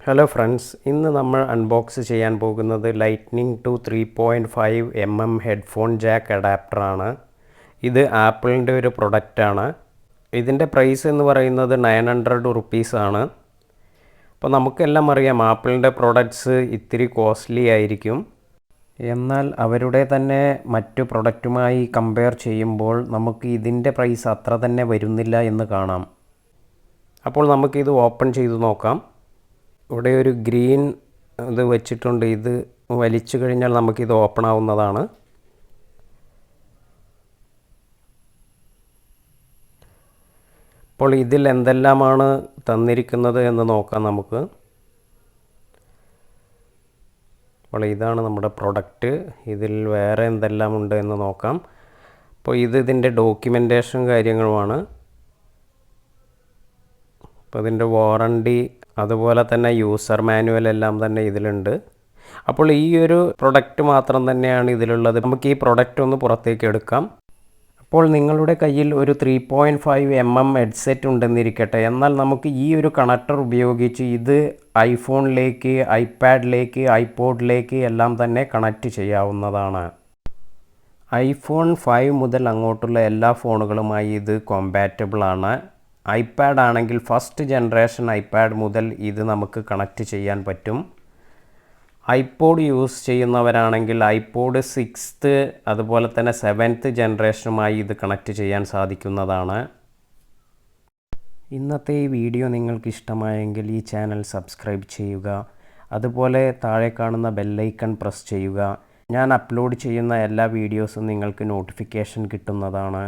Hello friends, ഇന്ന് നമ്മൾ unbox ചെയ്യാൻ പോകുന്നത് ലൈറ്റ്നിങ് ടു 3.5 ഹെഡ്ഫോൺ ജാക്ക് അഡാപ്റ്ററാണ്. ഇത് ആപ്പിളിൻ്റെ ഒരു പ്രൊഡക്റ്റാണ്. ഇതിൻ്റെ പ്രൈസ് എന്ന് പറയുന്നത് 900 റുപ്പീസാണ്. അപ്പോൾ നമുക്കെല്ലാം അറിയാം ആപ്പിളിൻ്റെ പ്രൊഡക്ട്സ് ഇത്തിരി കോസ്റ്റ്ലി ആയിരിക്കും. എന്നാൽ അവരുടെ തന്നെ മറ്റു പ്രൊഡക്റ്റുമായി കമ്പയർ ചെയ്യുമ്പോൾ നമുക്ക് ഇതിൻ്റെ പ്രൈസ് അത്ര തന്നെ വരുന്നില്ല എന്ന് കാണാം. അപ്പോൾ നമുക്കിത് ഓപ്പൺ ചെയ്ത് നോക്കാം. ഇവിടെ ഒരു ഗ്രീൻ ഇത് വെച്ചിട്ടുണ്ട്. ഇത് വലിച്ചു കഴിഞ്ഞാൽ നമുക്കിത് ഓപ്പൺ ആവുന്നതാണ്. അപ്പോൾ ഇതിൽ എന്തെല്ലാമാണ് തന്നിരിക്കുന്നത് എന്ന് നോക്കാം നമുക്ക്. അപ്പോൾ ഇതാണ് നമ്മുടെ പ്രൊഡക്റ്റ്. ഇതിൽ വേറെ എന്തെല്ലാം ഉണ്ട് എന്ന് നോക്കാം. അപ്പോൾ ഇതിൻ്റെ ഡോക്യുമെൻറ്റേഷൻ കാര്യങ്ങളുമാണ്. അപ്പോൾ ഇതിൻ്റെ വാറണ്ടി അതുപോലെ തന്നെ യൂസർ മാനുവൽ എല്ലാം തന്നെ ഇതിലുണ്ട്. അപ്പോൾ ഈ ഒരു പ്രൊഡക്റ്റ് മാത്രം തന്നെയാണ് ഇതിലുള്ളത്. നമുക്ക് ഈ പ്രൊഡക്റ്റ് ഒന്ന് പുറത്തേക്ക് എടുക്കാം. അപ്പോൾ നിങ്ങളുടെ കയ്യിൽ ഒരു 3.5 ഹെഡ്സെറ്റ് ഉണ്ടെന്നിരിക്കട്ടെ. എന്നാൽ നമുക്ക് ഈ ഒരു കണക്ടർ ഉപയോഗിച്ച് ഇത് ഐഫോണിലേക്ക്, ഐപാഡിലേക്ക്, ഐപോഡിലേക്ക് എല്ലാം തന്നെ കണക്റ്റ് ചെയ്യാവുന്നതാണ്. ഐഫോൺ 5 മുതൽ അങ്ങോട്ടുള്ള എല്ലാ ഫോണുകളുമായി ഇത് കോമ്പാറ്റബിൾ ആണ്. ഐപാഡ് ആണെങ്കിൽ ഫസ്റ്റ് ജനറേഷൻ ഐപാഡ് മുതൽ ഇത് നമുക്ക് കണക്റ്റ് ചെയ്യാൻ പറ്റും. ഐപോഡ് യൂസ് ചെയ്യുന്നവരാണെങ്കിൽ ഐപോഡ് 6th അതുപോലെ തന്നെ 7th ജനറേഷനുമായി ഇത് കണക്റ്റ് ചെയ്യാൻ സാധിക്കുന്നതാണ്. ഇന്നത്തെ ഈ വീഡിയോ നിങ്ങൾക്ക് ഇഷ്ടമായെങ്കിൽ ഈ ചാനൽ സബ്സ്ക്രൈബ് ചെയ്യുക. അതുപോലെ താഴെ കാണുന്ന ബെല്ലൈക്കൺ പ്രസ് ചെയ്യുക. ഞാൻ അപ്ലോഡ് ചെയ്യുന്ന എല്ലാ വീഡിയോസും നിങ്ങൾക്ക് നോട്ടിഫിക്കേഷൻ കിട്ടുന്നതാണ്.